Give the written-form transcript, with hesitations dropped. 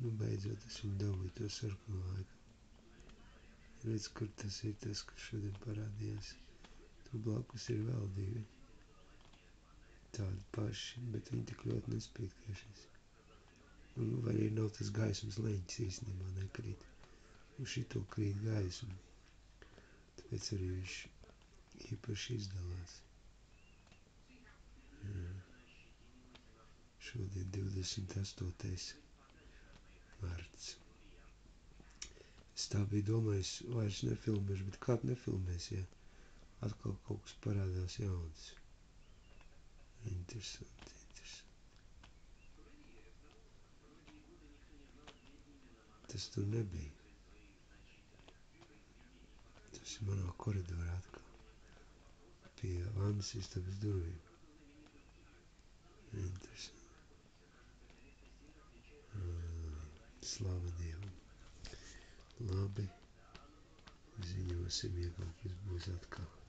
Nu, beidzot es viņu dabūju to sarkano laiku. Redz, kur tas ir tas, kas šodien parādījās. Tur blakus ir vēl divi. Tādi paši, bet viņi tik ļoti nespīd kā šis. Vai arī nav tas gaismas leņķis īstenībā nekrīt. Un šito krīt gaismu. Tāpēc arī viņš īpaši izdalās. Šodien 28. marts. Es tā biju domājis, vairs nefilmēšu, bet kādu nefilmēs, ja atkal kaut kas parādās jauns. Interesanti, interesanti. Tas tur nebija. Tas ir manā koridorā atkal. Pie vannas istabas durvīm. Interesanti. Slava Dievam. Labi. Ziņosim, ja kaut kas būs atkal.